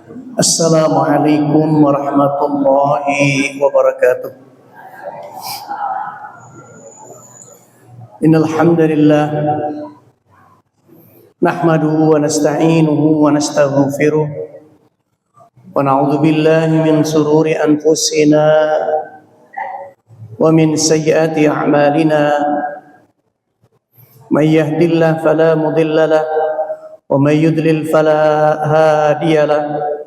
Assalamualaikum warahmatullahi wabarakatuh. Innal hamdalillah nahmaduhu wa nasta'inuhu wa nastaghfiruh wa na'udzu billahi min shururi anfusina wa min sayyiati a'malina. May yahdihillahu fala mudilla lahu wa may yudlil fala hadiya lahu.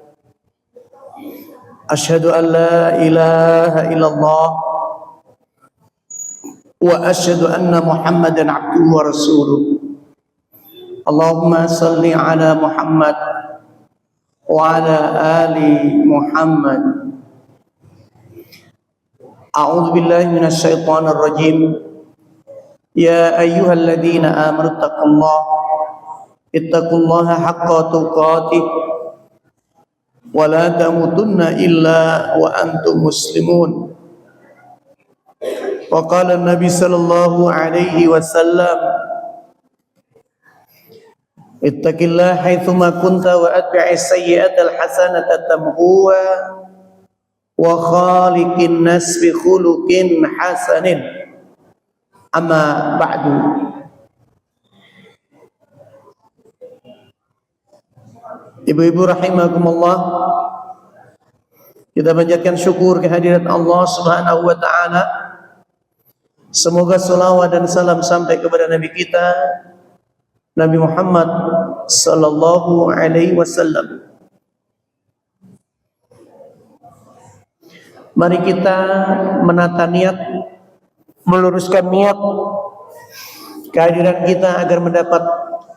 Asyhadu an la ilaha illallah wa asyhadu anna Muhammadan abduhu wa rasuluh. Allahumma salli ala Muhammad wa ala ali Muhammad. A'udzu billahi minasy syaithanir rajim. Ya ayyuhalladzina amanu ittaqullaha haqqa tuqatih wa la tamutunna illa wa antum muslimun. Wa qala an-nabi sallallahu alaihi wasallam, ittaqillaha haitsuma kunta wa atbi'is sayyi'atal hasanata tamhuha wa khaliqin nas bi khuluqin hasanin. Amma ba'du. Ibu-ibu rahimakumullah, kita panjatkan syukur kehadirat Allah Subhanahu wa taala. Semoga salawat dan salam sampai kepada Nabi kita Nabi Muhammad sallallahu alaihi wasallam. Mari kita menata niat, meluruskan niat kehadiran kita agar mendapat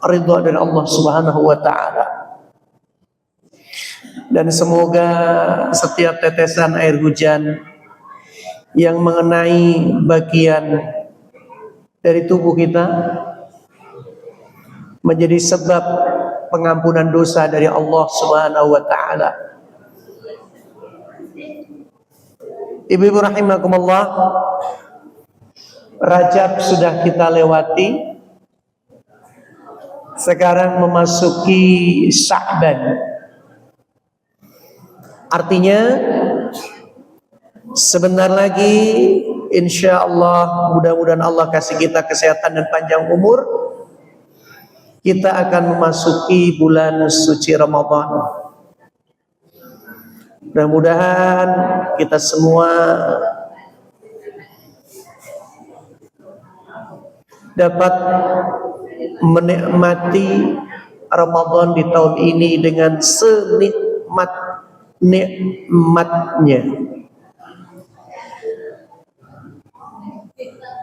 ridha dari Allah Subhanahu wa taala. Dan semoga setiap tetesan air hujan yang mengenai bagian dari tubuh kita menjadi sebab pengampunan dosa dari Allah Subhanahu wa taala. Ibu-ibu rahimakumullah, Rajab sudah kita lewati. Sekarang memasuki Sya'ban. Artinya sebentar lagi insya Allah, mudah-mudahan Allah kasih kita kesehatan dan panjang umur, kita akan memasuki bulan suci Ramadan. Mudah-mudahan kita semua dapat menikmati Ramadan di tahun ini dengan nikmatnya.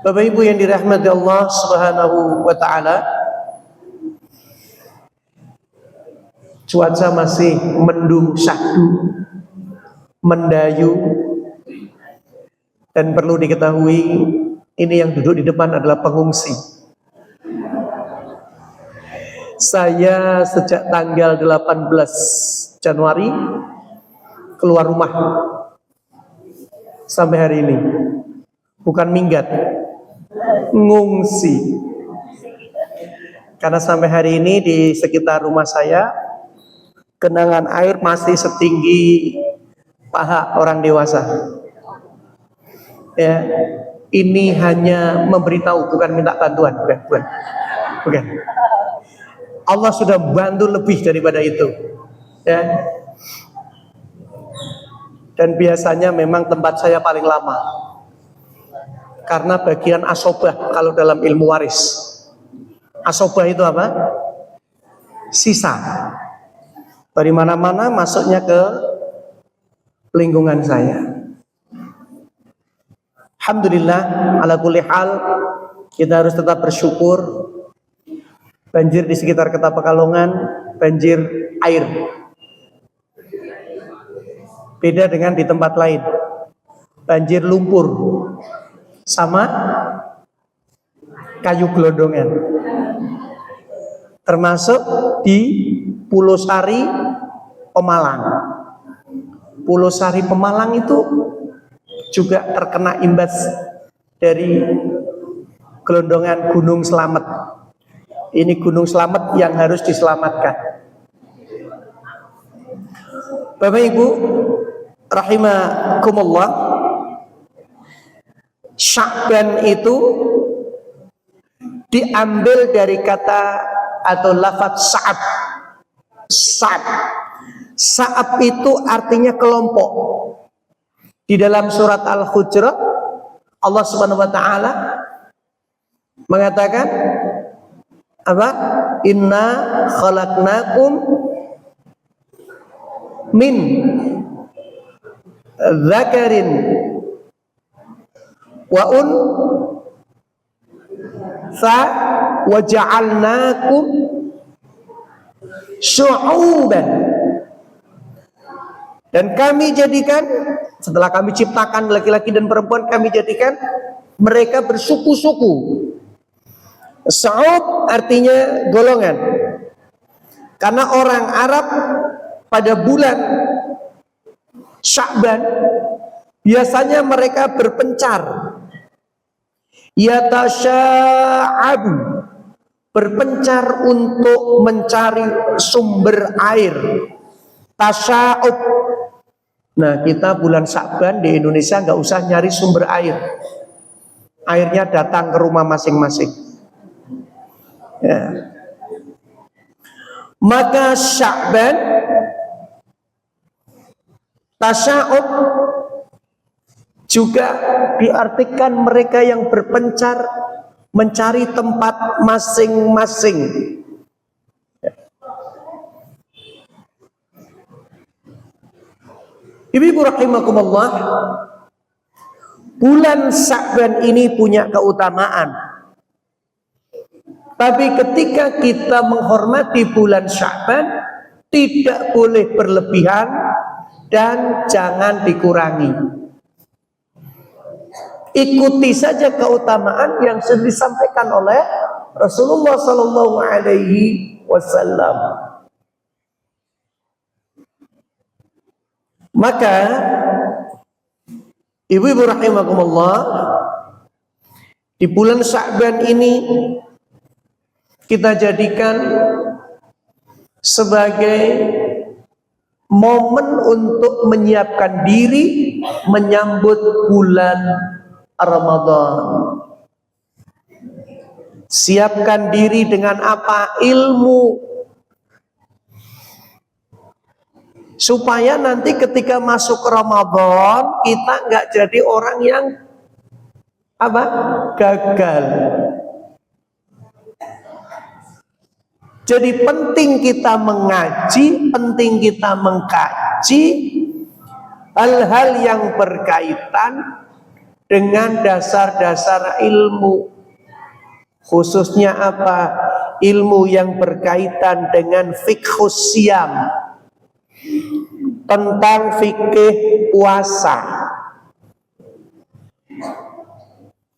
Bapak Ibu yang dirahmati Allah Subhanahu wa taala, cuaca masih mendung syahdu, mendayu, dan perlu diketahui ini yang duduk di depan adalah pengungsi. Saya sejak tanggal 18 Januari keluar rumah sampai hari ini, bukan minggat, ngungsi. Karena sampai hari ini di sekitar rumah saya genangan air masih setinggi paha orang dewasa. Ya, ini hanya memberitahu, bukan minta bantuan, bukan. Allah sudah bantu lebih daripada itu. Ya. Dan biasanya memang tempat saya paling lama. Karena bagian asobah kalau dalam ilmu waris. Asobah itu apa? Sisa. Dari mana-mana masuknya ke lingkungan saya. Alhamdulillah, ala kulli hal, kita harus tetap bersyukur. Banjir di sekitar Kota Pekalongan, banjir air. Beda dengan di tempat lain. Banjir lumpur sama kayu gelondongan. Termasuk di Pulau Sari, Pemalang. Pulau Sari, Pemalang itu juga terkena imbas dari gelondongan Gunung Slamet. Ini Gunung Slamet yang harus diselamatkan. Bapak Ibu rahimakumullah, Sya'ban itu diambil dari kata atau lafaz sa'ab. Sa'ab. Sa'ab itu artinya kelompok. Di dalam surat Al-Hujurat Allah Subhanahu wa taala mengatakan apa? Inna khalaqnakum min dzakarin wa unsa wa ja'alnakum syu'uban, dan kami jadikan, setelah kami ciptakan laki-laki dan perempuan, kami jadikan mereka bersuku-suku. Syu'ub artinya golongan, karena orang Arab pada bulan Sya'ban biasanya mereka berpencar, yatasya'abu, berpencar untuk mencari sumber air, tasya'ub. Nah, kita bulan Sya'ban di Indonesia nggak usah nyari sumber air, airnya datang ke rumah masing-masing ya. Maka Sya'ban, tasya'ub juga diartikan mereka yang berpencar mencari tempat masing-masing. Ibu-ibu rahimakumullah, bulan Sya'ban ini punya keutamaan. Tapi ketika kita menghormati bulan Sya'ban, tidak boleh berlebihan dan jangan dikurangi. Ikuti saja keutamaan yang sudah disampaikan oleh Rasulullah Sallallahu Alaihi Wasallam. Maka ibu-ibu rahimakumullah, di bulan Sya'ban ini kita jadikan sebagai momen untuk menyiapkan diri menyambut bulan Ramadan. Siapkan diri dengan apa? Ilmu, supaya nanti ketika masuk Ramadan kita nggak jadi orang yang apa? Gagal. Jadi penting kita mengaji, penting kita mengkaji hal-hal yang berkaitan dengan dasar-dasar ilmu. Khususnya apa? Ilmu yang berkaitan dengan fiqhus siyam, tentang fikih puasa.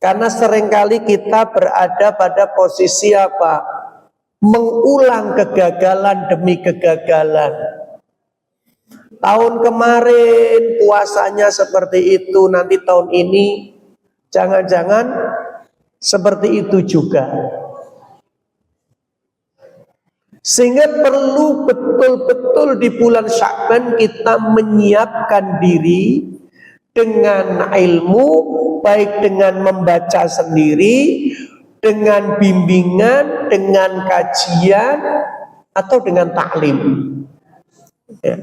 Karena seringkali kita berada pada posisi apa? Mengulang kegagalan demi kegagalan. Tahun kemarin puasanya seperti itu, nanti tahun ini jangan-jangan seperti itu juga. Sehingga perlu betul-betul di bulan Sya'ban kita menyiapkan diri dengan ilmu, baik dengan membaca sendiri, dengan bimbingan, dengan kajian, atau dengan taklim ya.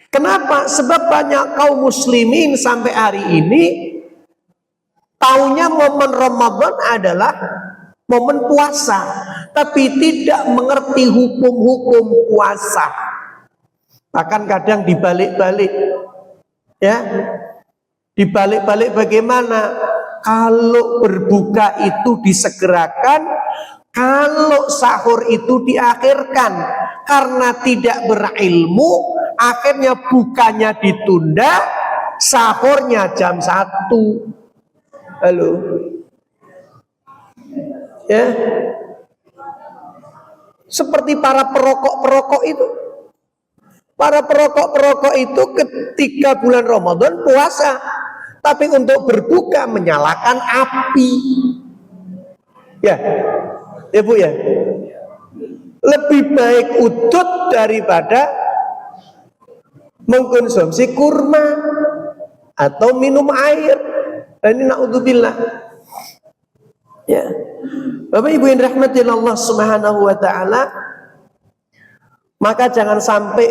Kenapa? Sebab banyak kaum muslimin sampai hari ini taunya momen Ramadan adalah momen puasa, tapi tidak mengerti hukum-hukum puasa. Bahkan kadang dibalik-balik ya. Dibalik-balik bagaimana? Kalau berbuka itu disegerakan, kalau sahur itu diakhirkan. Karena tidak berilmu, akhirnya bukanya ditunda, sahurnya jam 1. Halo. Ya. Seperti para perokok-perokok itu. Para perokok-perokok itu ketika bulan Ramadan puasa, tapi untuk berbuka menyalakan api. Ya, ya Bu ya. lebih baik udud daripada mengkonsumsi kurma atau minum air. Dan ini naudzubillah. Ya. Bapak Ibu yang dirahmati Allah Subhanahu wa taala, maka jangan sampai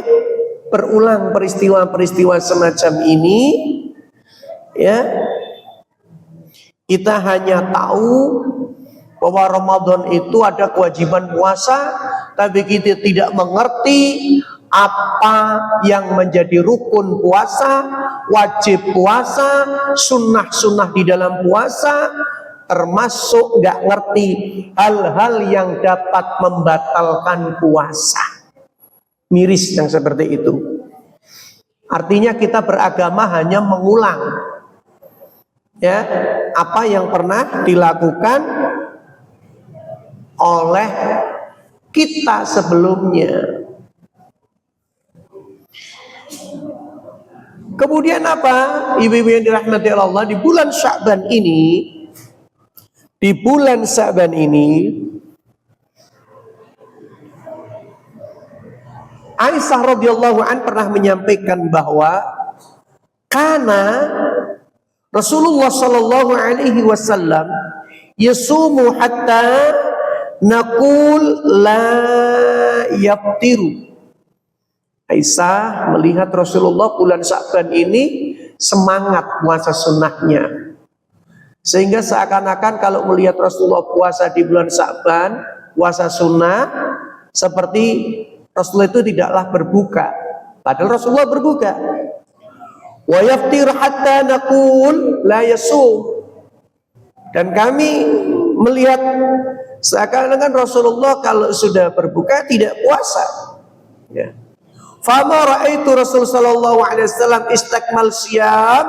berulang peristiwa-peristiwa semacam ini. Ya. Kita hanya tahu bahwa Ramadan itu ada kewajiban puasa, tapi kita tidak mengerti apa yang menjadi rukun puasa, wajib puasa, sunnah-sunnah di dalam puasa, termasuk nggak ngerti hal-hal yang dapat membatalkan puasa. Miris yang seperti itu. Artinya kita beragama hanya mengulang, ya, apa yang pernah dilakukan oleh kita sebelumnya. Kemudian apa? Ibu-ibu yang dirahmati Allah, di bulan Sya'ban ini, Aisyah radhiyallahu an pernah menyampaikan bahwa karena Rasulullah sallallahu alaihi wasallam yasumu hatta naqul la yaftiru. Aisyah melihat Rasulullah bulan Sya'ban ini semangat puasa sunnahnya, sehingga seakan-akan kalau melihat Rasulullah puasa di bulan Sya'ban, puasa sunnah, seperti Rasulullah itu tidaklah berbuka, padahal Rasulullah berbuka. Wa yaftir hatta naqul la yasum. Dan kami melihat seakan-akan Rasulullah kalau sudah berbuka tidak puasa. Ya. Fama ra'aitu Rasul sallallahu alaihi wasallam istakmal siyam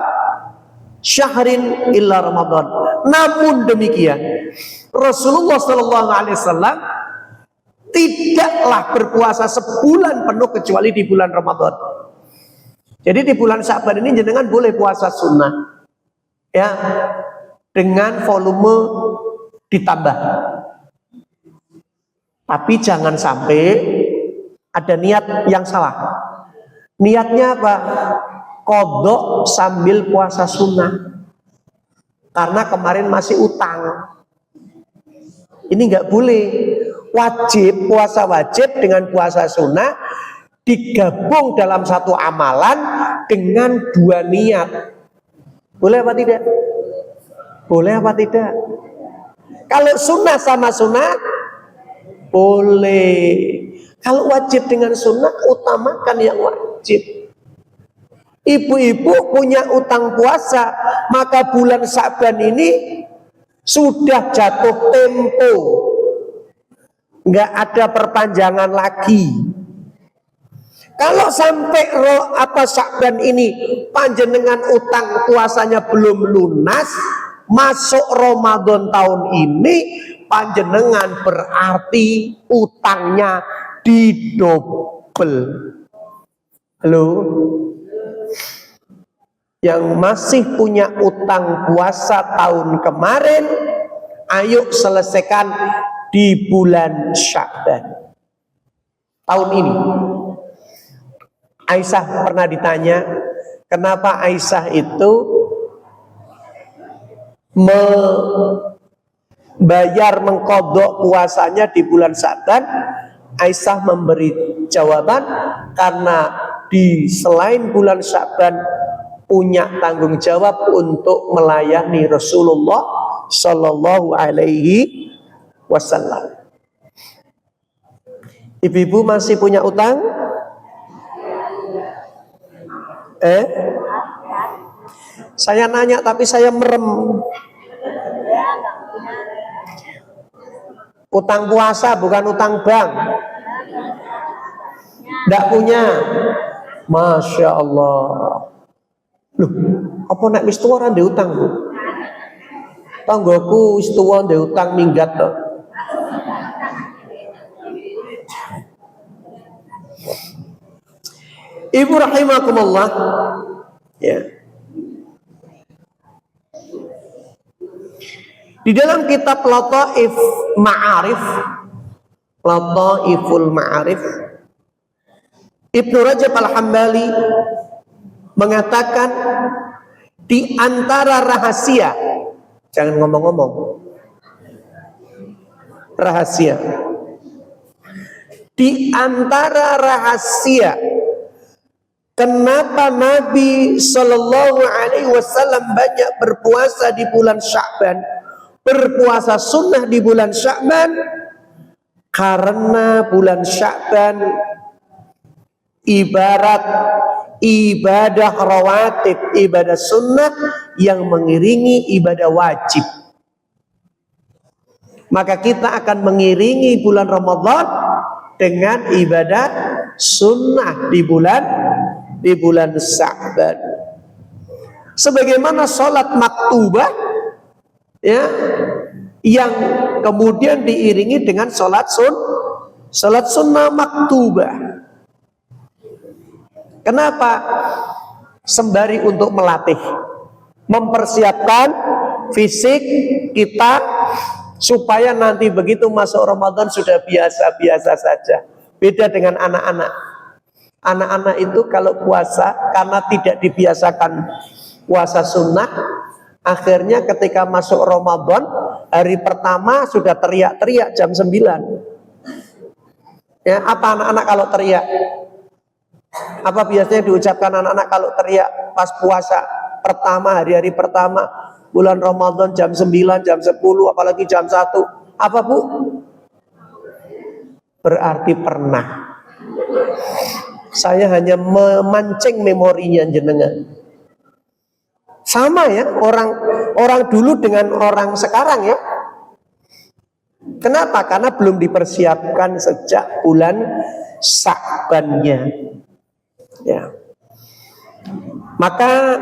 syahrin illa Ramadan. Namun demikian, Rasulullah sallallahu alaihi wasallam tidaklah berpuasa sebulan penuh kecuali di bulan Ramadan. Jadi di bulan Sya'ban ini jenengan boleh puasa sunnah, ya, dengan volume ditambah. Tapi jangan sampai ada niat yang salah. Niatnya apa? Qadha sambil puasa sunnah. Karena kemarin masih utang. Ini nggak boleh. Wajib, puasa wajib dengan puasa sunnah digabung dalam satu amalan dengan dua niat. Boleh apa tidak? Boleh apa tidak? Kalau sunnah sama sunnah boleh. Kalau wajib dengan sunnah, utamakan yang wajib. Ibu-ibu punya utang puasa, maka bulan Sya'ban ini sudah jatuh tempo, nggak ada perpanjangan lagi. Kalau sampai Sya'ban ini panjenengan utang puasanya belum lunas, masuk Ramadan tahun ini, panjenengan berarti utangnya didobel. Halo? Yang masih punya utang puasa tahun kemarin, ayo selesaikan di bulan Sya'ban tahun ini. Aisyah pernah ditanya, kenapa Aisyah itu membayar mengkodok puasanya di bulan Sya'ban. Aisyah memberi jawaban, karena di selain bulan Sya'ban punya tanggung jawab untuk melayani Rasulullah Sallallahu Alaihi Wasallam. Ibu-ibu masih punya utang? Saya nanya tapi saya merem. Utang puasa bukan utang bank. Tidak punya. Masya Allah. Loh, apa nak wis tuwa ora ndek utang, Bu? Tanggoku wis tuwa ndek utang minggat to. Ibu rahimakumullah, ya. Di dalam kitab Lataif Ma'arif Lataiful Ma'arif, Ibnu Rajab Al-Hambali mengatakan di antara rahasia, jangan ngomong-ngomong, rahasia, di antara rahasia kenapa Nabi Shallallahu Alaihi Wasallam banyak berpuasa di bulan Sya'ban, berpuasa sunnah di bulan Sya'ban, karena bulan Sya'ban ibarat ibadah rawatib, ibadah sunnah yang mengiringi ibadah wajib. Maka kita akan mengiringi bulan Ramadan dengan ibadah sunnah di bulan Sya'ban. Sebagaimana sholat maktubah, ya, yang kemudian diiringi dengan sholat sunnah maktubah. Kenapa? Sembari untuk melatih, mempersiapkan fisik kita supaya nanti begitu masuk Ramadan sudah biasa-biasa saja. Beda dengan anak-anak. Anak-anak itu kalau puasa karena tidak dibiasakan puasa sunnah, akhirnya ketika masuk Ramadan hari pertama sudah teriak-teriak jam 9. Ya, apa anak-anak kalau teriak? Apa biasanya diucapkan anak-anak kalau teriak pas puasa pertama, hari-hari pertama bulan Ramadan jam 9, jam 10, apalagi jam 1? Apa, Bu? Berarti pernah. Saya hanya memancing memorinya jenengan. Sama ya, orang dulu dengan orang sekarang ya. Kenapa? Karena belum dipersiapkan sejak bulan Sya'bannya. Ya. Maka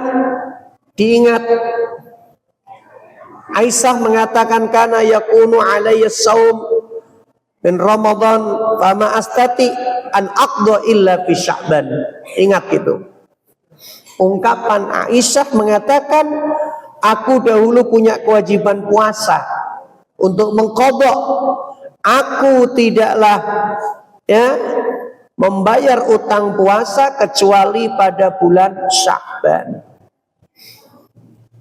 diingat, Aisyah mengatakan kana yakunu alayya shaum min Ramadan fama astati an aqda illa fi Sya'ban. Ingat itu. Ungkapan Aisyah mengatakan, aku dahulu punya kewajiban puasa untuk mengqadha. Aku tidaklah membayar utang puasa kecuali pada bulan Sya'ban.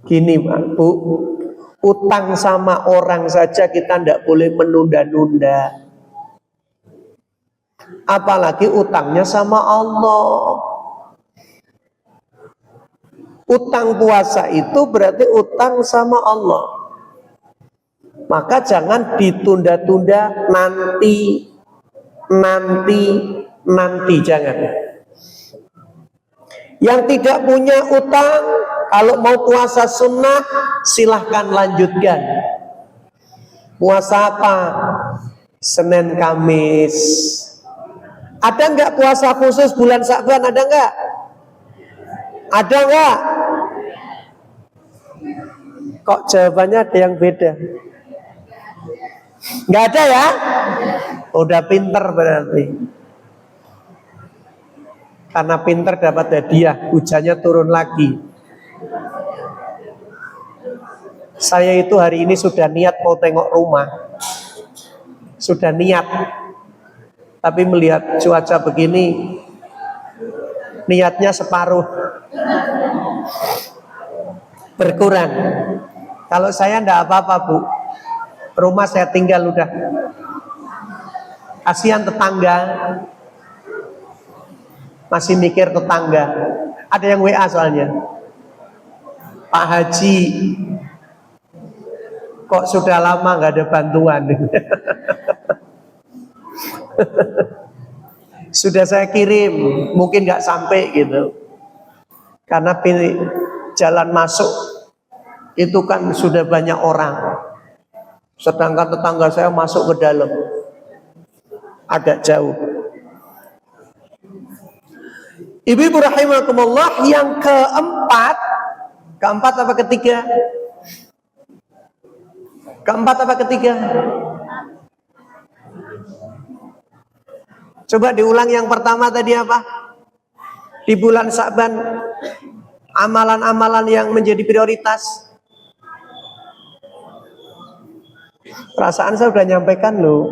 Gini Bu, utang sama orang saja kita tidak boleh menunda-nunda, apalagi utangnya sama Allah. Utang puasa itu berarti utang sama Allah. Maka jangan ditunda-tunda, nanti jangan. Yang tidak punya utang, kalau mau puasa sunnah silahkan lanjutkan. Puasa apa? Senin Kamis. Ada nggak puasa khusus bulan Sya'ban? Ada nggak? Ada nggak? Kok jawabannya ada yang beda? Nggak ada ya? Udah pinter berarti. Karena pinter dapat hadiah, hujannya turun lagi. Saya itu hari ini sudah niat mau tengok rumah. Sudah niat. Tapi melihat cuaca begini, niatnya separuh. Berkurang. Kalau saya enggak apa-apa, Bu. Rumah saya tinggal udah. Kasihan tetangga. Masih mikir tetangga. Ada yang WA soalnya. Pak Haji, kok sudah lama nggak ada bantuan? Sudah saya kirim, mungkin nggak sampai gitu. Karena jalan masuk itu kan sudah banyak orang. Sedangkan tetangga saya masuk ke dalam, agak jauh. Ibu-ibu rahimakumullah, yang keempat apa ketiga? Keempat apa ketiga? Coba diulang, yang pertama tadi apa? Di bulan Sya'ban, amalan-amalan yang menjadi prioritas. Perasaan saya sudah nyampaikan loh.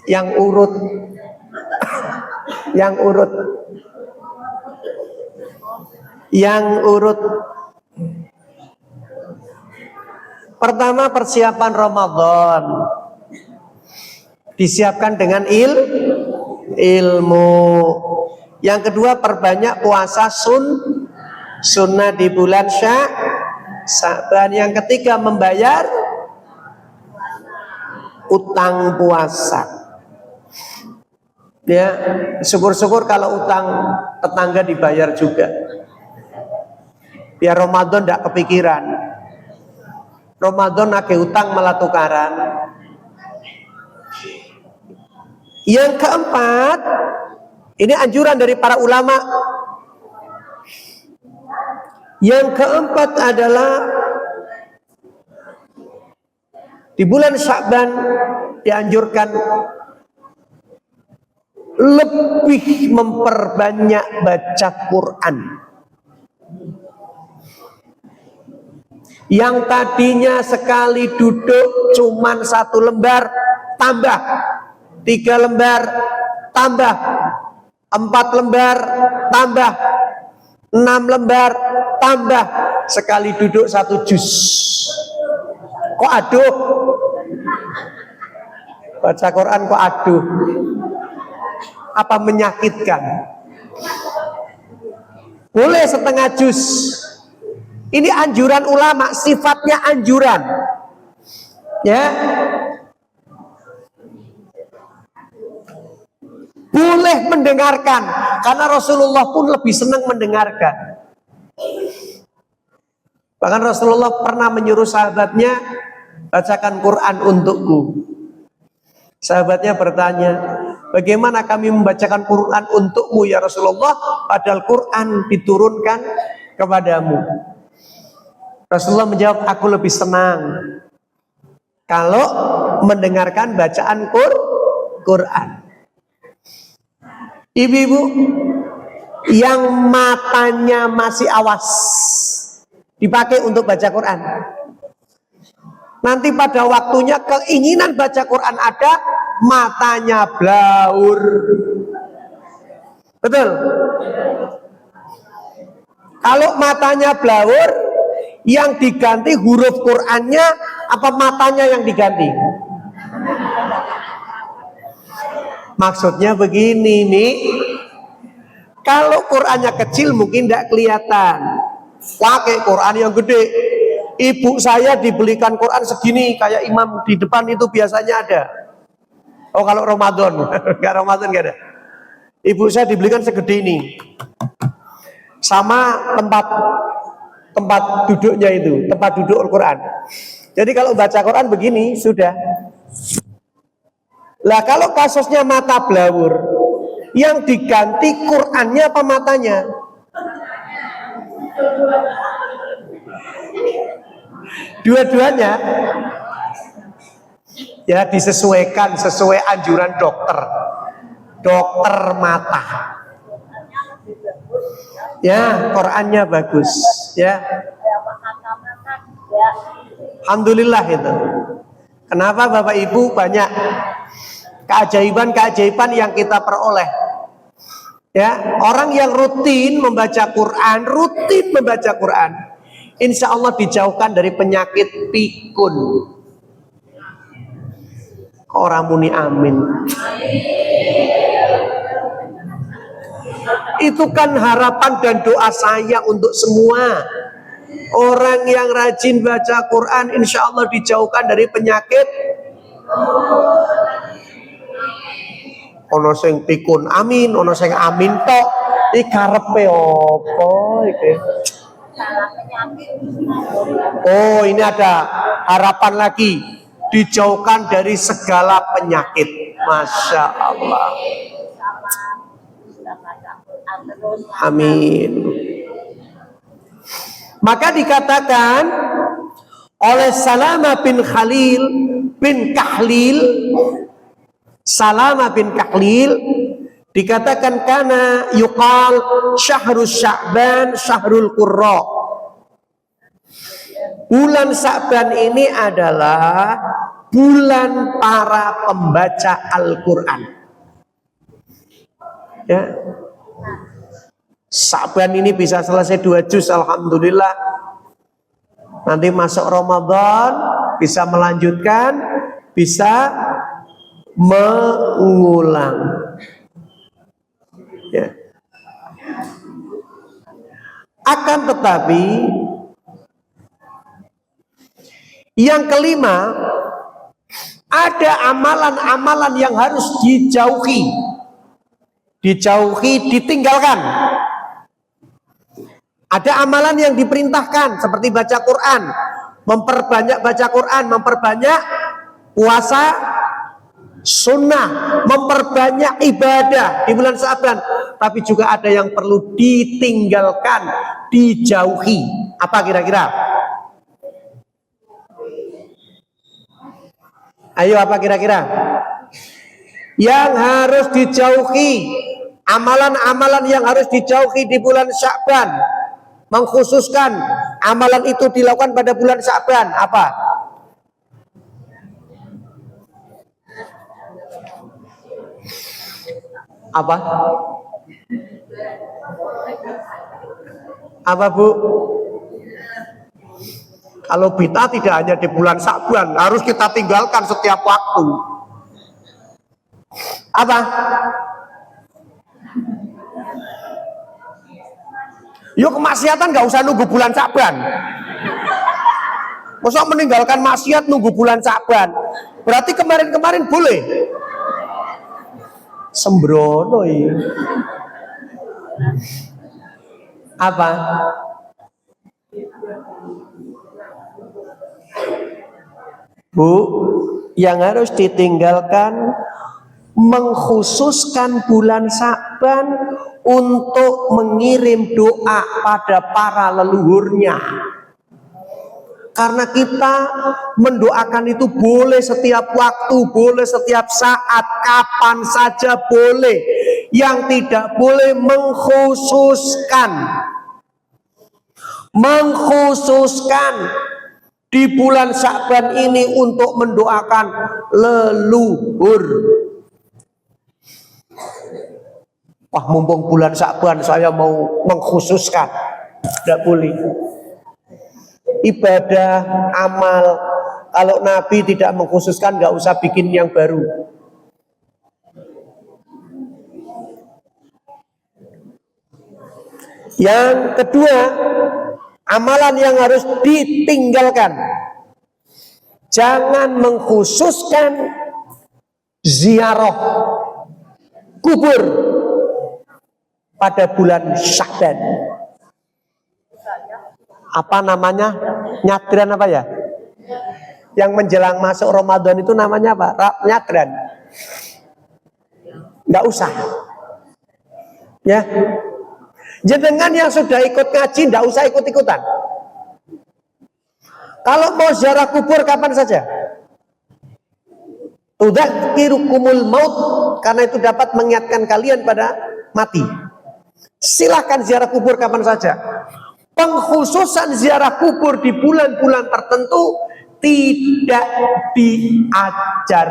Yang urut. Yang urut. Yang urut. Pertama, persiapan Ramadan. Disiapkan dengan ilmu. Yang kedua, perbanyak puasa sunnah di bulan Sya'ban. Yang ketiga, membayar utang puasa. Ya, syukur-syukur kalau utang tetangga dibayar juga. Biar Ramadan tidak kepikiran. Ramadan nagih utang malah tukaran. Yang keempat, ini anjuran dari para ulama. Yang keempat adalah di bulan Sya'ban dianjurkan lebih memperbanyak baca Quran. Yang tadinya sekali duduk cuman 1 lembar, tambah 3 lembar, tambah 4 lembar, tambah 6 lembar, tambah sekali duduk 1 juz. Kok aduh? Baca Quran kok aduh? Apa menyakitkan? Boleh setengah juz. Ini anjuran ulama, sifatnya anjuran. Ya. Boleh mendengarkan, karena Rasulullah pun lebih senang mendengarkan. Bahkan Rasulullah pernah menyuruh sahabatnya, bacakan Quran untukku. Sahabatnya bertanya, bagaimana kami membacakan Quran untukmu ya Rasulullah, padahal Quran diturunkan kepadamu. Rasulullah menjawab, aku lebih senang kalau mendengarkan bacaan Quran. Ibu-ibu yang matanya masih awas dipakai untuk baca Quran. Nanti pada waktunya keinginan baca Quran ada, matanya blaur. Betul? Kalau matanya blaur, yang diganti huruf Qurannya apa matanya yang diganti? Maksudnya begini nih, kalau Qurannya kecil mungkin tidak kelihatan, pakai Quran yang gede. Ibu saya dibelikan Quran segini, kayak imam di depan itu biasanya ada. Oh kalau Ramadan, nggak Ramadan nggak ada. Ibu saya dibelikan segede ini, sama tempat duduknya itu, tempat duduk Al-Quran. Jadi kalau baca Quran begini sudah. Lah kalau kasusnya mata blawur, yang diganti Qurannya apa matanya? Dua-duanya. Ya disesuaikan sesuai anjuran dokter mata. Ya, Qurannya bagus, ya. Alhamdulillah itu. Kenapa Bapak Ibu banyak keajaiban-keajaiban yang kita peroleh. Ya, orang yang rutin membaca Quran, insya Allah dijauhkan dari penyakit pikun. Orang muni amin. Itu kan harapan dan doa saya untuk semua orang yang rajin baca Quran, insya Allah dijauhkan dari penyakit. Ono sing pikun amin, ono sing amin tok. Iki karepe apa iki? Oh, ini ada harapan lagi, dijauhkan dari segala penyakit. Masya Allah. Amin. Maka dikatakan oleh Salamah bin Kahlil, Salamah bin Kahlil dikatakan kana yuqal syahrus Sya'ban syahrul qurra. Bulan Sya'ban ini adalah bulan para pembaca Al-Quran. Ya. Sa'ban ini bisa selesai 2 juz, alhamdulillah. Nanti masuk Ramadan bisa melanjutkan, bisa mengulang. Ya. Akan tetapi yang kelima, ada amalan-amalan yang harus dijauhi, ditinggalkan. Ada amalan yang diperintahkan seperti baca Quran, memperbanyak baca Quran, memperbanyak puasa sunnah, memperbanyak ibadah di bulan Sa'ban. Tapi juga ada yang perlu ditinggalkan, dijauhi. Apa kira-kira? Ayo, apa kira-kira? Yang harus dijauhi, amalan-amalan yang harus dijauhi di bulan Sa'ban, mengkhususkan amalan itu dilakukan pada bulan Sa'ban, apa? Apa? Apa, Bu? Kalau bid'ah tidak hanya di bulan Sa'ban, harus kita tinggalkan setiap waktu. Apa? Yuk, kemaksiatan nggak usah nunggu bulan Sa'ban. Masa meninggalkan maksiat nunggu bulan Sa'ban? Berarti kemarin-kemarin boleh. Sembrono ini. Apa? Bu, yang harus ditinggalkan mengkhususkan bulan Sa'ban untuk mengirim doa pada para leluhurnya. Karena kita mendoakan itu boleh setiap waktu, boleh setiap saat, kapan saja boleh. Yang tidak boleh mengkhususkan di bulan Sa'ban ini untuk mendoakan leluhur. Wah, mumpung bulan Sa'ban saya mau mengkhususkan. Tidak boleh. Ibadah, amal, kalau Nabi tidak mengkhususkan, nggak usah bikin yang baru. Yang kedua, amalan yang harus ditinggalkan, jangan mengkhususkan ziarah kubur pada bulan Sya'ban. Apa namanya? Nyadran apa ya? Yang menjelang masuk Ramadan itu namanya apa? Nyadran. Nggak usah. Ya. Jenengan yang sudah ikut ngaji nggak usah ikut-ikutan. Kalau mau ziarah kubur kapan saja. Tudzakirukumul maut, karena itu dapat mengingatkan kalian pada mati. Silahkan ziarah kubur kapan saja. Pengkhususan ziarah kubur di bulan-bulan tertentu tidak diajarkan.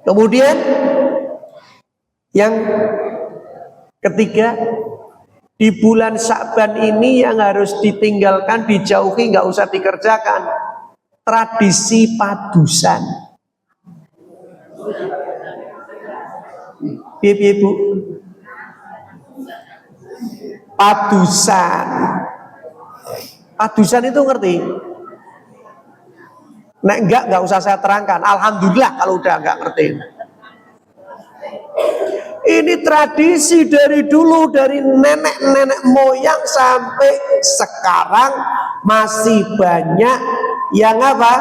Kemudian yang ketiga, di bulan Sa'ban ini yang harus ditinggalkan, dijauhi, nggak usah dikerjakan, tradisi padusan. Ibu, padusan itu ngerti? Nek enggak usah saya terangkan. Alhamdulillah kalau udah enggak ngerti. Ini tradisi dari dulu, dari nenek-nenek moyang sampai sekarang masih banyak yang apa?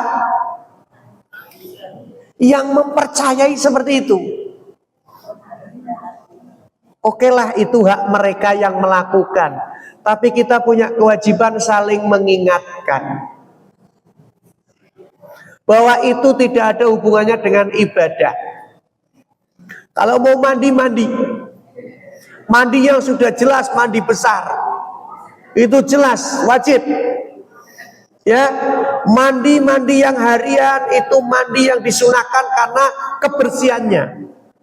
Yang mempercayai seperti itu. Oke lah, itu hak mereka yang melakukan. Tapi kita punya kewajiban saling mengingatkan bahwa itu tidak ada hubungannya dengan ibadah. Kalau mau mandi yang sudah jelas mandi besar. Itu jelas wajib. Ya, mandi yang harian itu mandi yang disunahkan karena kebersihannya.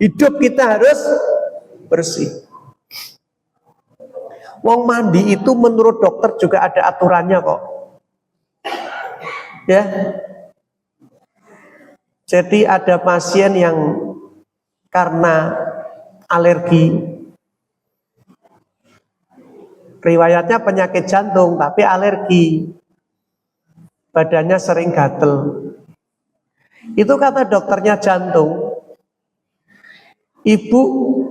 Hidup kita harus bersih. Wong mandi itu menurut dokter juga ada aturannya kok. Ya. Jadi ada pasien yang karena alergi, riwayatnya penyakit jantung tapi alergi, badannya sering gatel. Itu kata dokternya jantung, ibu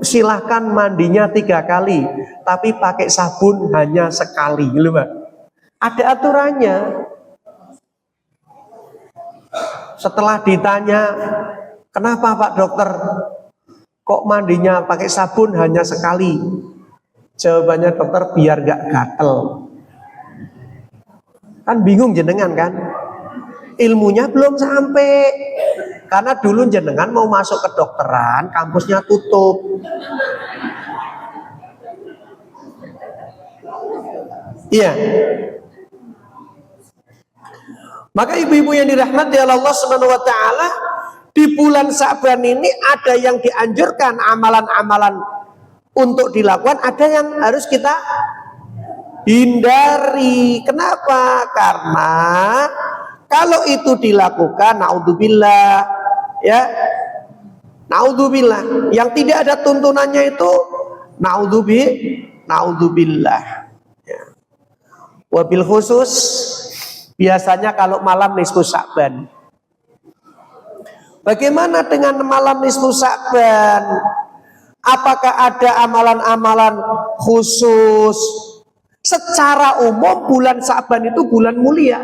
silahkan mandinya 3 kali, tapi pakai sabun hanya sekali, gitu Pak. Ada aturannya. Setelah ditanya, kenapa Pak Dokter kok mandinya pakai sabun hanya sekali? Jawabannya dokter, biar gak gatel. Kan bingung jenengan kan? Ilmunya belum sampai. Karena dulu jenengan mau masuk ke dokteran, kampusnya tutup. Iya. Maka ibu-ibu yang dirahmati Allah Subhanahu wa taala, di bulan Sa'ban ini ada yang dianjurkan amalan-amalan untuk dilakukan, ada yang harus kita hindari. Kenapa? Karena kalau itu dilakukan, naudzubillah, ya, naudzubillah, yang tidak ada tuntunannya itu naudzubillah. Ya. Wabil khusus biasanya kalau malam nisfu Sa'ban. Bagaimana dengan malam nisfu Sa'ban? Apakah ada amalan-amalan khusus? Secara umum bulan Sa'ban itu bulan mulia.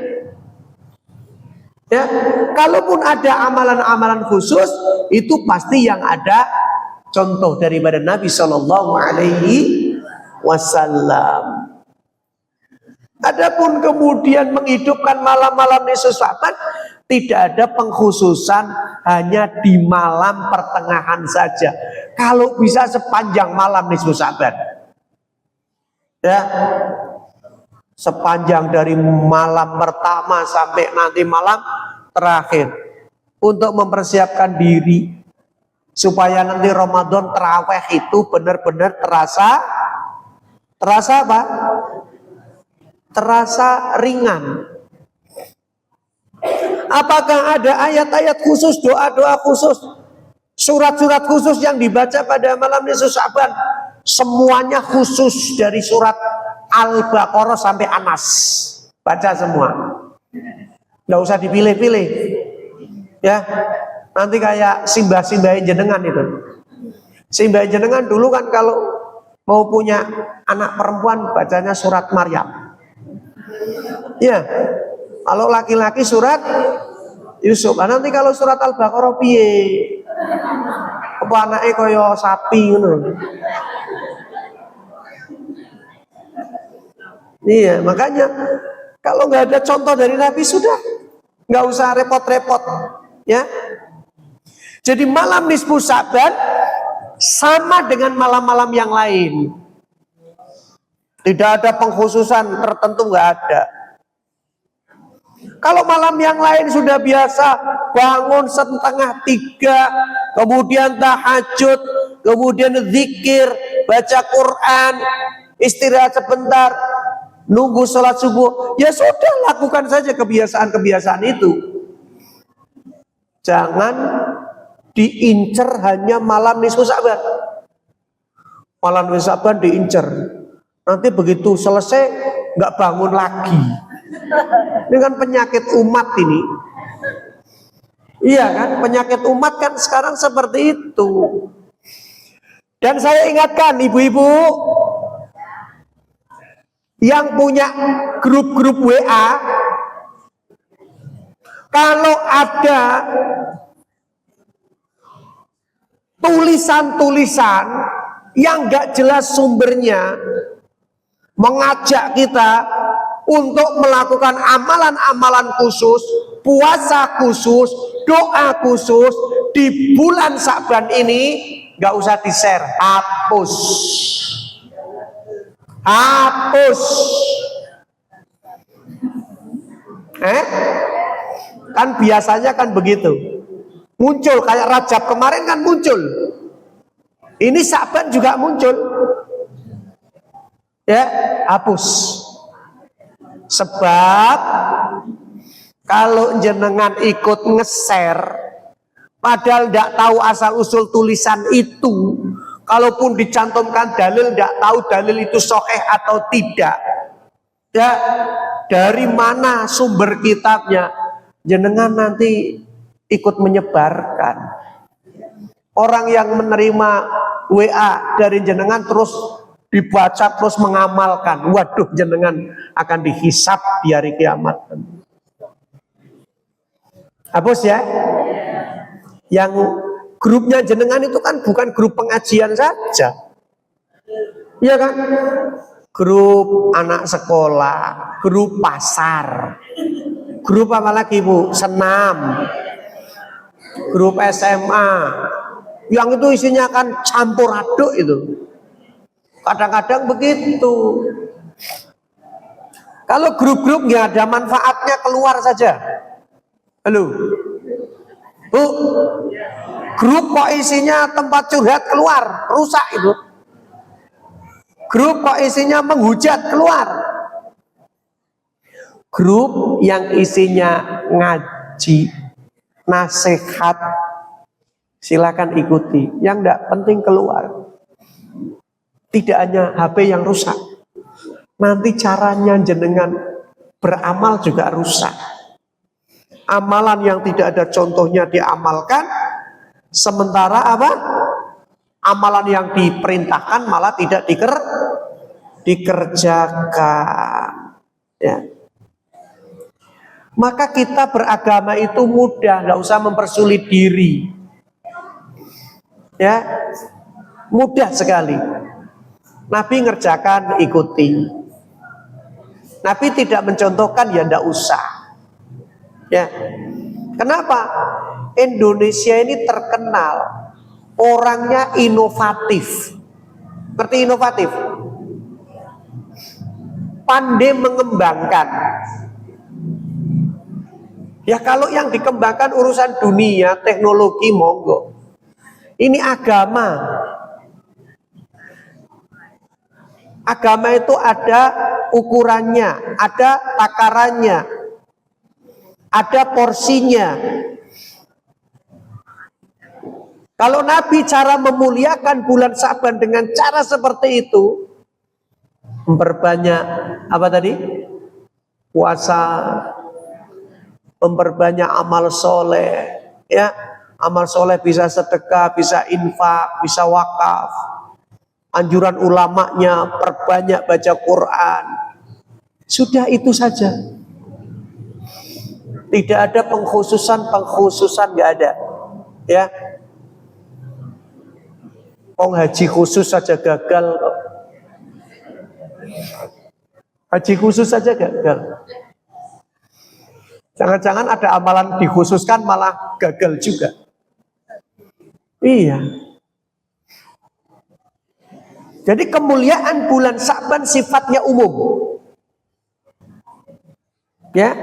Ya, kalaupun ada amalan-amalan khusus, itu pasti yang ada contoh daripada Nabi Shallallahu Alaihi Wasallam. Adapun kemudian menghidupkan malam-malam nisfu Sa'ban, tidak ada pengkhususan, hanya di malam pertengahan saja. Kalau bisa sepanjang malam nisfu Sa'ban. Ya, sepanjang dari malam pertama sampai nanti malam terakhir, untuk mempersiapkan diri supaya nanti Ramadan tarawih itu benar-benar terasa apa? Terasa ringan. Apakah ada ayat-ayat khusus, doa-doa khusus, surat-surat khusus yang dibaca pada malam nisfu Sa'ban? Semuanya khusus, dari surat Al-Baqarah sampai Anas, baca semua, nggak usah dipilih-pilih. Ya, nanti kayak simbah-simbahin jenengan itu. Simbahin jenengan dulu kan kalau mau punya anak perempuan bacanya surat Maryam. Ya, kalau laki-laki surat Yusuf. Nanti kalau surat Al-Baqarah piye? Apa anaknya kaya sapi gitu. Iya, makanya kalau nggak ada contoh dari Nabi, sudah nggak usah repot-repot, ya. Jadi malam nisfu Sa'ban sama dengan malam-malam yang lain. Tidak ada pengkhususan tertentu, nggak ada. Kalau malam yang lain sudah biasa bangun 2:30, kemudian tahajud, kemudian zikir, baca Quran, istirahat sebentar, nunggu sholat subuh, ya sudah, lakukan saja kebiasaan-kebiasaan itu. Jangan diincer hanya malam nisfu Sa'ban. Malam nisfu Sa'ban diincer, nanti begitu selesai nggak bangun lagi. Ini kan penyakit umat ini. Iya kan, penyakit umat kan sekarang seperti itu. Dan saya ingatkan ibu-ibu yang punya grup-grup WA, kalau ada tulisan-tulisan yang gak jelas sumbernya, mengajak kita untuk melakukan amalan-amalan khusus, puasa khusus, doa khusus di bulan Sa'ban ini, gak usah di-share, hapus. Kan biasanya kan begitu. Muncul kayak Rajab kemarin kan muncul. Ini Sa'ban juga muncul. Ya, hapus. Sebab kalau jenengan ikut nge-share padahal tidak tahu asal usul tulisan itu, kalaupun dicantumkan dalil tidak tahu dalil itu sahih atau tidak. Ya, dari mana sumber kitabnya, jenengan nanti ikut menyebarkan. Orang yang menerima WA dari jenengan terus dibaca terus mengamalkan, waduh jenengan akan dihisap di hari kiamat. Hapus ya. Yang grupnya jenengan itu kan bukan grup pengajian saja, iya kan? Grup anak sekolah, grup pasar, grup apa lagi Bu? Senam, grup SMA, yang itu isinya kan campur aduk itu. Kadang-kadang begitu. Kalau grup-grup nggak ada manfaatnya keluar saja. Halo, Bu, grup kok isinya tempat curhat keluar, rusak itu. Grup kok isinya menghujat keluar. Grup yang isinya ngaji, nasihat, silakan ikuti. Yang enggak penting keluar. Tidak hanya HP yang rusak, nanti caranya jenengan beramal juga rusak. Amalan yang tidak ada contohnya diamalkan, sementara apa? Amalan yang diperintahkan malah tidak dikerjakan. Ya. Maka kita beragama itu mudah, nggak usah mempersulit diri. Ya, mudah sekali. Nabi ngerjakan, ikuti. Nabi tidak mencontohkan, ya ndak usah. Ya, kenapa? Indonesia ini terkenal orangnya inovatif. Ngerti inovatif? Pandai mengembangkan. Ya kalau yang dikembangkan urusan dunia, teknologi, monggo. Ini agama. Agama itu ada ukurannya, ada takarannya, ada porsinya. Kalau Nabi cara memuliakan bulan Sa'ban dengan cara seperti itu, memperbanyak apa tadi? Puasa, memperbanyak amal soleh, ya. Amal soleh bisa sedekah, bisa infak, bisa wakaf. Anjuran ulamanya perbanyak baca Quran. Sudah itu saja. Tidak ada pengkhususan nggak ada, ya. Haji khusus saja gagal kok. Haji khusus saja gagal. Jangan-jangan ada amalan dikhususkan malah gagal juga. Iya. Jadi kemuliaan bulan Sa'ban sifatnya umum. Ya.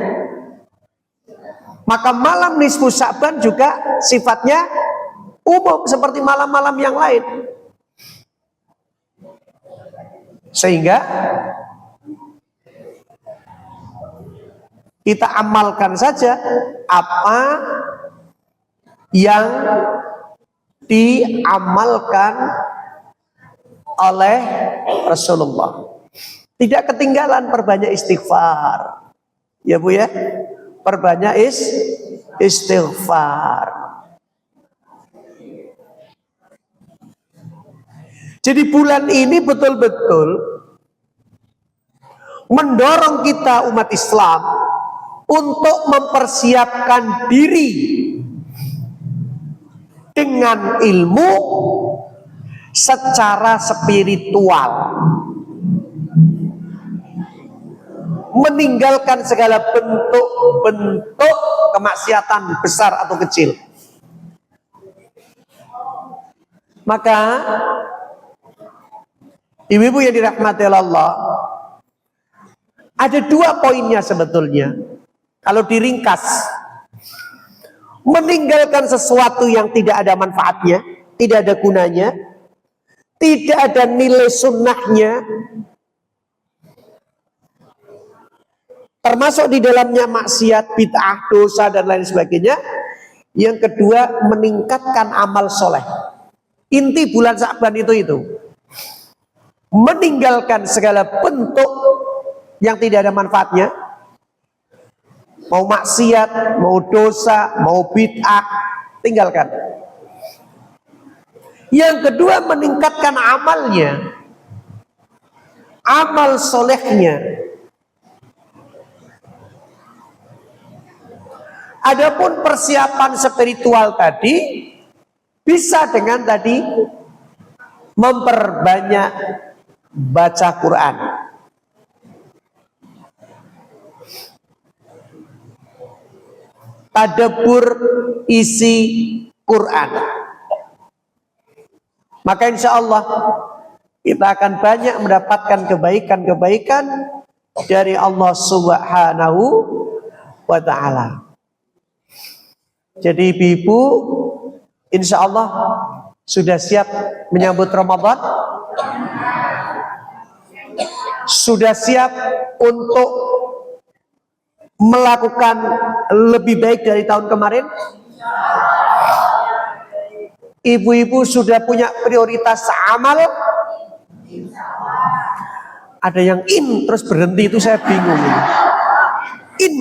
Maka malam nisfu Sa'ban juga sifatnya umum seperti malam-malam yang lain. Sehingga kita amalkan saja apa yang diamalkan oleh Rasulullah. Tidak ketinggalan perbanyak istighfar. Ya Bu ya. Perbanyak istighfar. Jadi bulan ini betul-betul mendorong kita umat Islam untuk mempersiapkan diri dengan ilmu secara spiritual, meninggalkan segala bentuk-bentuk kemaksiatan besar atau kecil. Maka ibu-ibu yang dirahmati Allah, ada dua poinnya sebetulnya. Kalau diringkas, meninggalkan sesuatu yang tidak ada manfaatnya, tidak ada gunanya, tidak ada nilai sunnahnya, termasuk di dalamnya maksiat, bid'ah, dosa dan lain sebagainya. Yang kedua, meningkatkan amal soleh. Inti bulan Sya'ban itu meninggalkan segala bentuk yang tidak ada manfaatnya, mau maksiat, mau dosa, mau bid'ah, tinggalkan. Yang kedua, meningkatkan amalnya, amal solehnya. Adapun persiapan spiritual tadi bisa dengan tadi memperbanyak baca Quran. Tadabbur isi Quran. Maka insya Allah kita akan banyak mendapatkan kebaikan-kebaikan dari Allah Subhanahu wa ta'ala. Jadi ibu-ibu insya Allah sudah siap menyambut Ramadan? Sudah siap untuk melakukan lebih baik dari tahun kemarin? Ibu-ibu sudah punya prioritas amal? Ada yang in terus berhenti, itu saya bingung. In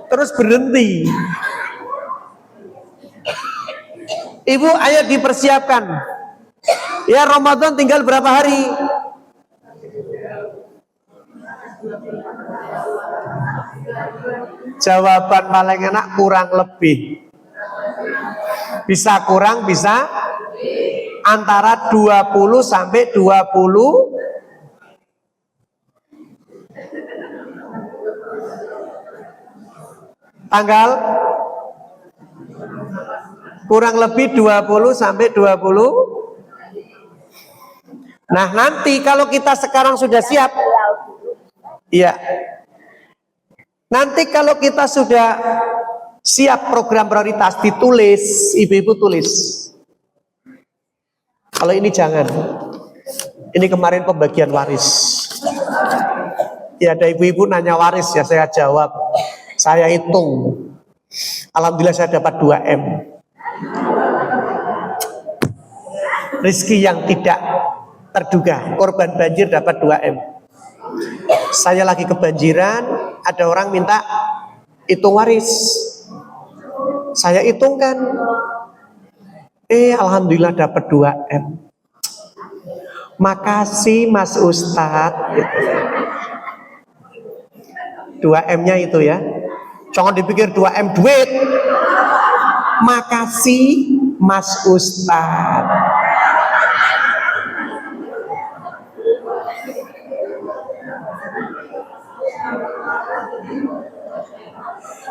terus berhenti. Ibu, ayo dipersiapkan. Ya, Ramadan tinggal berapa hari? Jawaban paling enak kurang lebih. Bisa kurang, bisa antara 20 sampai 20 tanggal, kurang lebih 20 sampai 20. Nah, nanti kalau kita sekarang sudah siap, iya. Nanti kalau kita sudah siap program prioritas, ditulis, ibu-ibu tulis. Kalau ini jangan. Ini kemarin pembagian waris. Ya, ada ibu-ibu nanya waris, ya saya jawab. Saya hitung. Alhamdulillah saya dapat 2M. Rizki yang tidak terduga. Korban banjir dapat 2M. Saya lagi kebanjiran, ada orang minta hitung waris. Saya hitungkan. Alhamdulillah dapat 2M. Makasih Mas Ustadz. 2M-nya itu ya. Jangan dipikir 2M duit. Makasih Mas Ustadz.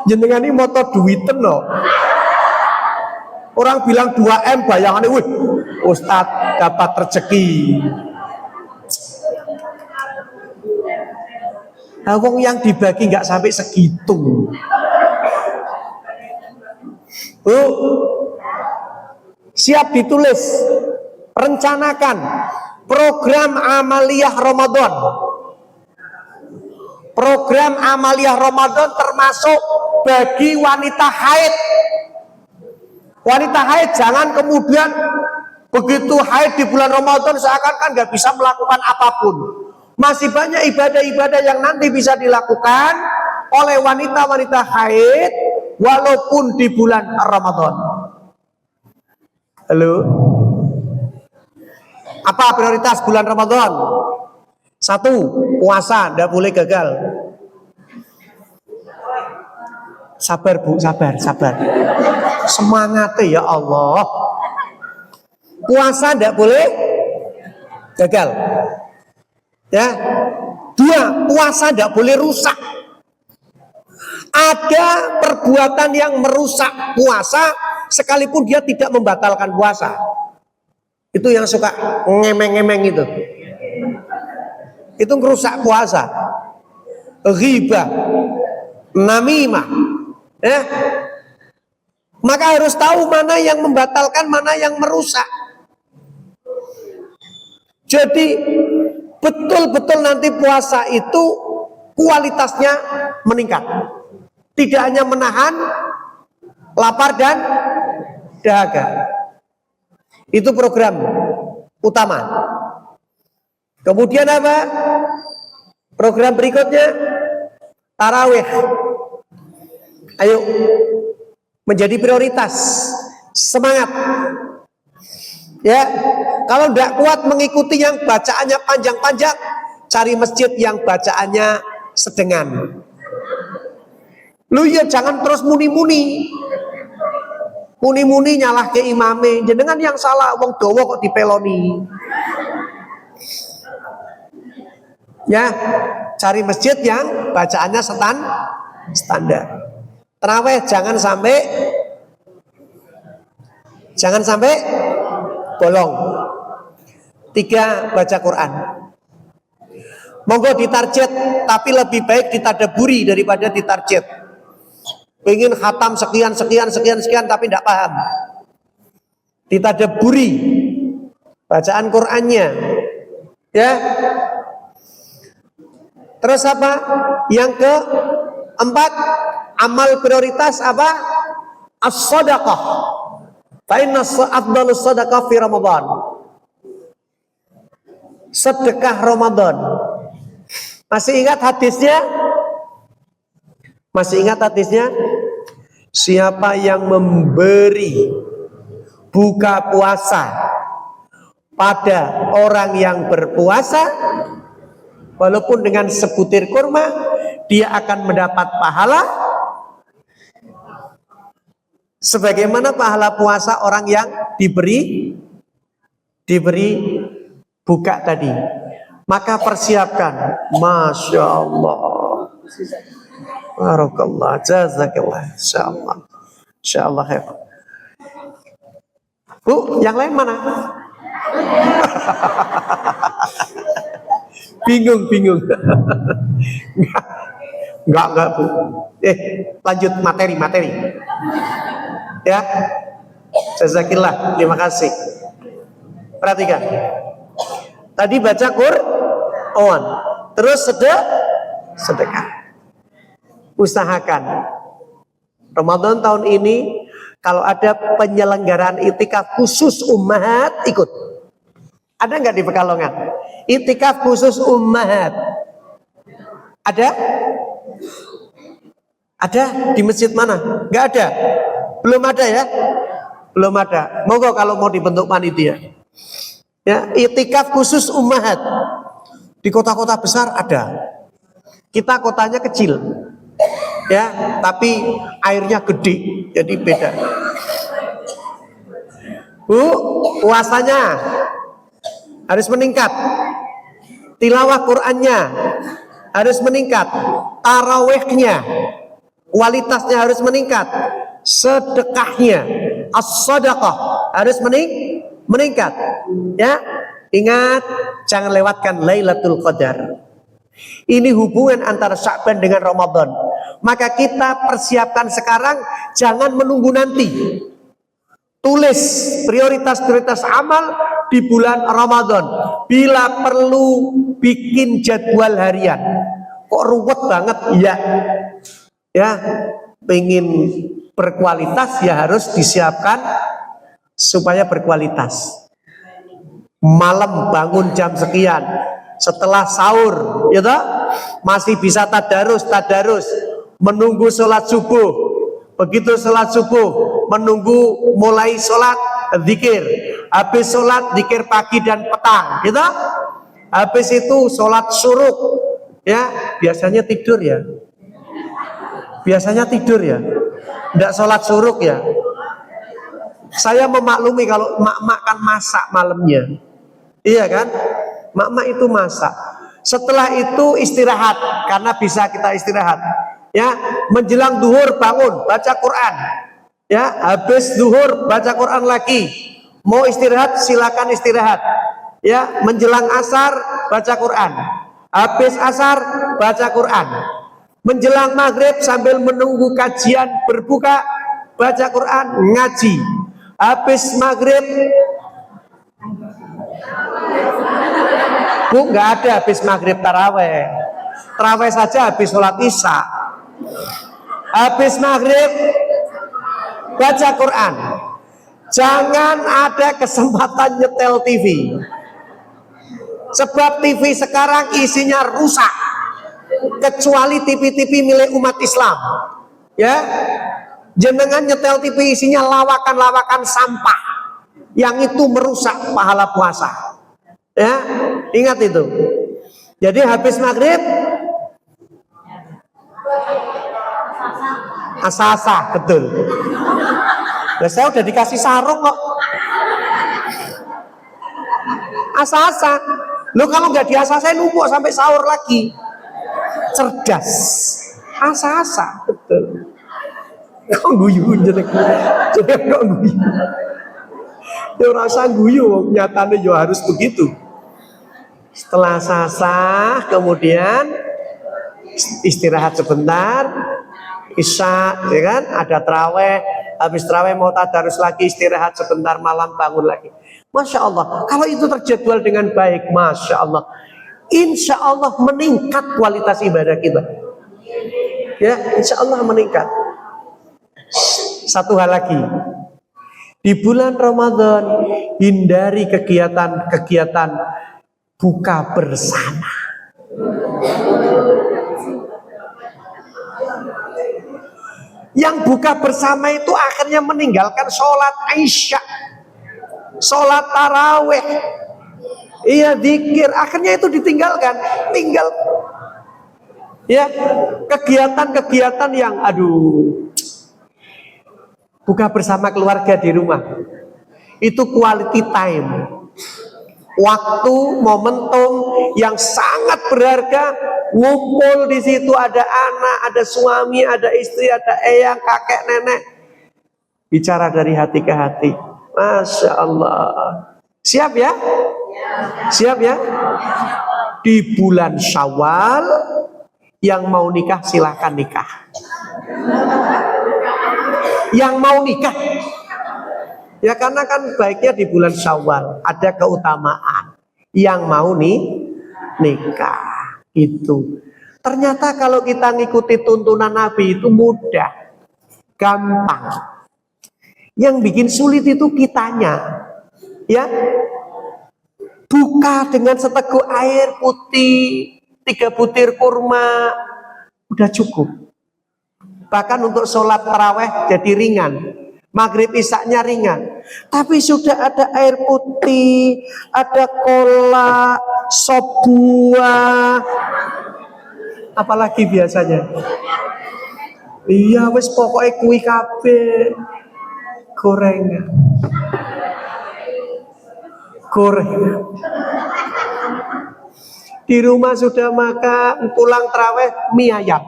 Jenengan ini motor duiten loh. Orang bilang 2M bayangannya, wih, Ustadz dapat rezeki. Nah, wong yang dibagi nggak sampai segitu. Bu, siap ditulis, rencanakan program amaliyah Ramadan. Program amaliyah Ramadan termasuk bagi wanita haid. Wanita haid jangan kemudian begitu haid di bulan Ramadan seakan-akan nggak bisa melakukan apapun. Masih banyak ibadah-ibadah yang nanti bisa dilakukan oleh wanita-wanita haid walaupun di bulan Ramadan. Halo? Apa prioritas bulan Ramadan? 1, puasa, tidak boleh gagal. Sabar Bu, sabar. Semangat ya Allah. Puasa tidak boleh gagal. Ya. 2, puasa tidak boleh rusak. Ada perbuatan yang merusak puasa sekalipun dia tidak membatalkan puasa. Itu yang suka ngemeng-ngemeng itu. Itu merusak puasa. Ghibah, namimah. Ya. Maka harus tahu mana yang membatalkan, mana yang merusak. Jadi betul-betul nanti puasa itu kualitasnya meningkat. Tidak hanya menahan lapar dan dahaga. Itu program utama. Kemudian apa? Program berikutnya tarawih. Ayo menjadi prioritas. Semangat. Ya, kalau tidak kuat mengikuti yang bacaannya panjang-panjang, cari masjid yang bacaannya sedengan. Lu ya jangan terus muni-muni. Muni-muni nyalah ke imame, jenengan yang salah, wong dawa kok dipeloni. Ya, cari masjid yang bacaannya standar. Tarawih jangan sampai bolong. 3, baca Quran. Monggo ditarget, tapi lebih baik ditadaburi daripada ditarget. Pengen khatam sekian tapi tidak paham. Ditadaburi bacaan Qurannya. Ya. Terus apa? Yang keempat, amal prioritas apa? As-shadaqah. Fa inna afdhalus shadaqah fi Ramadan. Sedekah Ramadan. Masih ingat hadisnya? Siapa yang memberi buka puasa pada orang yang berpuasa, walaupun dengan sebutir kurma, dia akan mendapat pahala sebagaimana pahala puasa orang yang diberi buka tadi. Maka persiapkan. Masya Allah, barakallah, jazakallah, insyaallah khair. Bu, yang lain mana? Bingung. Enggak, Bu. Lanjut materi. Ya. Jazakillah, terima kasih. Perhatikan. Tadi baca Quran, terus sedekah. Usahakan Ramadan tahun ini kalau ada penyelenggaraan itikaf khusus ummahat, ikut. Ada nggak di Pekalongan? Itikaf khusus ummahat. Ada? Ada di masjid mana? Nggak ada. Belum ada ya? Belum ada. Monggo kalau mau dibentuk panitia. Ya, itikaf khusus ummahat. Di kota-kota besar ada. Kita kotanya kecil. Ya, tapi airnya gede, jadi beda. Bu, puasanya harus meningkat. Tilawah Qur'annya harus meningkat. Tarawihnya, kualitasnya harus meningkat. Sedekahnya, as-shadaqah harus meningkat. Ya, ingat jangan lewatkan Lailatul Qadar. Ini hubungan antara Sya'ban dengan Ramadan. Maka kita persiapkan sekarang, jangan menunggu nanti. Tulis prioritas-prioritas amal di bulan Ramadan. Bila perlu bikin jadwal harian. Kok ruwet banget? Ya, pengen berkualitas ya harus disiapkan supaya berkualitas. Malam bangun jam sekian, setelah sahur, ya toh, masih bisa tadarus, menunggu sholat subuh. Begitu sholat subuh, menunggu mulai sholat zikir. Habis sholat zikir pagi dan petang, gitu. Habis itu sholat syuruk, ya biasanya tidur ya. Tidak sholat syuruk ya. Saya memaklumi kalau mak-mak kan masak malamnya. Iya kan? Mak-mak itu masak. Setelah itu istirahat, karena bisa kita istirahat. Ya, menjelang duhur bangun, baca Quran. Ya, habis duhur baca Quran lagi. Mau istirahat silakan istirahat. Ya, menjelang asar baca Quran. Habis asar baca Quran. Menjelang maghrib sambil menunggu kajian berbuka, baca Quran, ngaji. Habis maghrib, Bu, nggak ada habis maghrib taraweh. Taraweh saja habis sholat isya. Habis maghrib, baca Quran. Jangan ada kesempatan nyetel TV. Sebab TV sekarang isinya rusak. Kecuali TV-TV milik umat Islam. Ya, jenengan nyetel TV isinya lawakan-lawakan sampah. Yang itu merusak pahala puasa. Ya, ingat itu. Jadi habis maghrib, asa-asa, betul. Nah, saya udah dikasih sarung kok. Asa-asa. Lo kalau nggak diasa saya numpuk sampai sahur lagi. Cerdas. Asa-asa, betul. Kok guyu jeneng. Jeneng kok guyu. Ya rasa guyu, nyatanya ya harus begitu. Setelah sasah, kemudian istirahat sebentar, isya, ya kan? Ada terawih, habis terawih mau tadarus lagi, istirahat sebentar, malam bangun lagi. Masya Allah, kalau itu terjadwal dengan baik, Masya Allah, insya Allah meningkat kualitas ibadah kita. Ya, insya Allah meningkat. Satu hal lagi, di bulan Ramadan hindari kegiatan-kegiatan buka bersama. Yang buka bersama itu akhirnya meninggalkan sholat Isya, sholat taraweh, iya zikir, akhirnya itu ditinggalkan. Tinggal ya kegiatan-kegiatan yang buka bersama keluarga di rumah. Itu quality time. Waktu, momentum yang sangat berharga, ngumpul di situ, ada anak, ada suami, ada istri, ada eyang, kakek, nenek. Bicara dari hati ke hati. Masya Allah. Siap ya? Siap ya? Di bulan Syawal, yang mau nikah silahkan nikah. Yang mau nikah, ya karena kan baiknya di bulan Syawal ada keutamaan. Yang mau nikah itu. Ternyata kalau kita ngikuti tuntunan Nabi itu mudah, gampang. Yang bikin sulit itu kitanya. Ya, buka dengan seteguk air putih, 3 butir kurma, udah cukup. Bahkan untuk sholat taraweh jadi ringan. Maghrib isya-nya ringan. Tapi sudah ada air putih, ada kolak, sop buah. Apalagi biasanya? Iya, wis pokoknya kuih kabeh. Gorengan. Gorengan. Di rumah sudah makan, pulang taraweh mie ayam.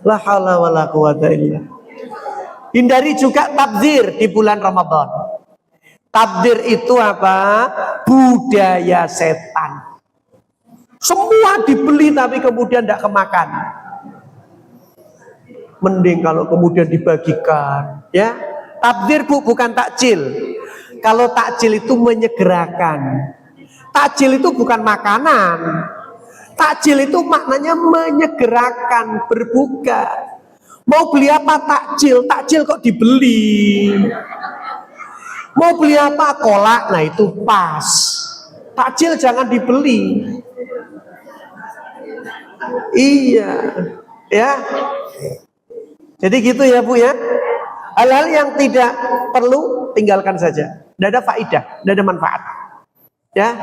La haula wala quwata illa. Hindari juga tabdzir di bulan Ramadan. Tabdzir itu apa? Budaya setan. Semua dibeli tapi kemudian tidak kemakan. Mending kalau kemudian dibagikan, ya. Tabdzir bukan takjil. Kalau takjil itu menyegerakan. Takjil itu bukan makanan. Takjil itu maknanya menyegerakan, berbuka. Mau beli apa takjil? Takjil kok dibeli. Mau beli apa? Kolak, nah itu pas. Takjil jangan dibeli. Iya, ya. Jadi gitu ya Bu ya. Hal-hal yang tidak perlu tinggalkan saja. Tidak ada faidah, tidak ada manfaat. Ya.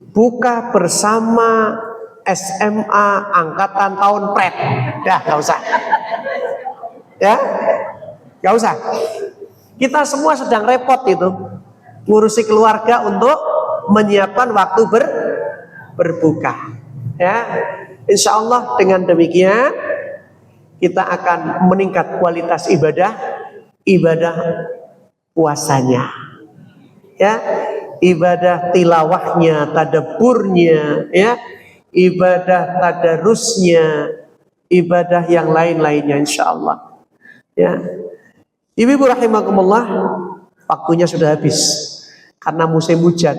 Buka bersama SMA angkatan tahun pret. Dah, gak usah. Ya, gak usah. Kita semua sedang repot itu ngurusi keluarga untuk menyiapkan waktu berbuka. Ya, insya Allah dengan demikian kita akan meningkat kualitas ibadah puasanya. Ya, ibadah tilawahnya, tadabburnya, ya, ibadah tadarusnya, ibadah yang lain-lainnya insyaallah. Ya. Ibu rahimakumullah, waktunya sudah habis karena musim hujan.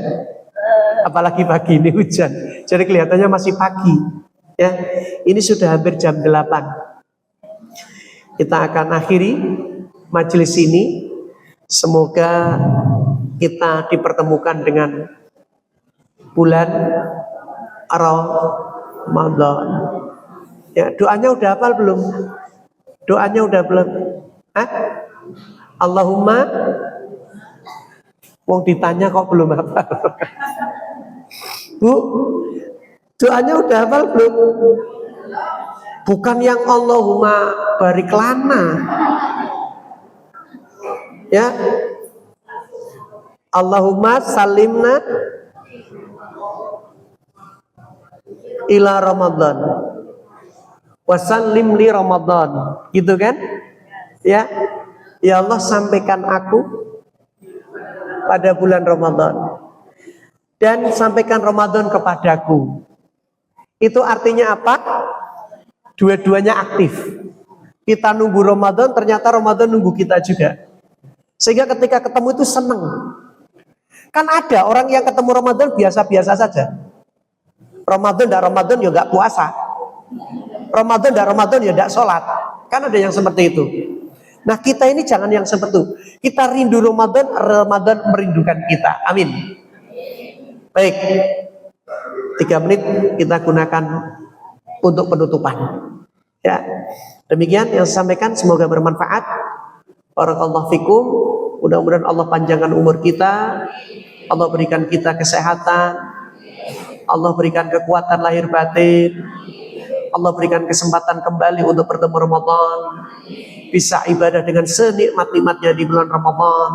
Apalagi pagi ini hujan. Jadi kelihatannya masih pagi. Ya. Ini sudah hampir jam 8. Kita akan akhiri majelis ini. Semoga kita dipertemukan dengan bulan Ramadan. Ya, doanya udah hafal belum? Doanya udah belum? Hah? Allahumma, wong ditanya kok belum hafal? Bu, doanya udah hafal belum? Bukan yang Allahumma barik lana. Ya. Allahumma salimna ila Ramadan. Wasallim li Ramadan. Gitu kan? Ya. Ya Allah, sampaikan aku pada bulan Ramadan. Dan sampaikan Ramadan kepadaku. Itu artinya apa? Dua-duanya aktif. Kita nunggu Ramadan, ternyata Ramadan nunggu kita juga. Sehingga ketika ketemu itu seneng. Kan ada orang yang ketemu Ramadan biasa-biasa saja. Ramadan dan Ramadan ya gak puasa. Ramadan dan Ramadan ya gak sholat. Kan ada yang seperti itu. Nah kita ini jangan yang seperti itu. Kita rindu Ramadan, Ramadan merindukan kita. Amin. Baik, 3 menit kita gunakan untuk penutupan. Ya, demikian yang saya sampaikan, semoga bermanfaat. Barakallahu fikum. Mudah-mudahan Allah panjangkan umur kita, Allah berikan kita kesehatan, Allah berikan kekuatan lahir batin, Allah berikan kesempatan kembali untuk bertemu Ramadan, bisa ibadah dengan senikmat-nikmatnya di bulan Ramadan,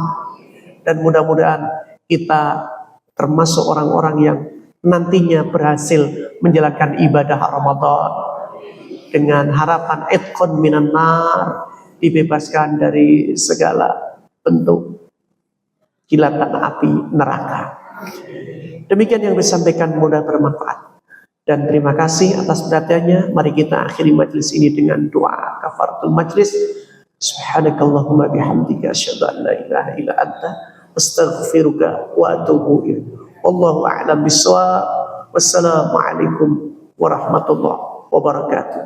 dan mudah-mudahan kita termasuk orang-orang yang nantinya berhasil menjalankan ibadah Ramadan dengan harapan itqun minan nar, dibebaskan dari segala bentuk kilatan api neraka. Demikian yang disampaikan, mudah bermanfaat. Dan terima kasih atas perhatiannya. Mari kita akhiri majelis ini dengan doa kafaratul majlis. Subhanakallahumma bihamdika asyhadu an la ilaha illa anta astaghfiruka wa atubu ilaik. Wallahu a'lam bishawab. Wassalamualaikum warahmatullahi wabarakatuh.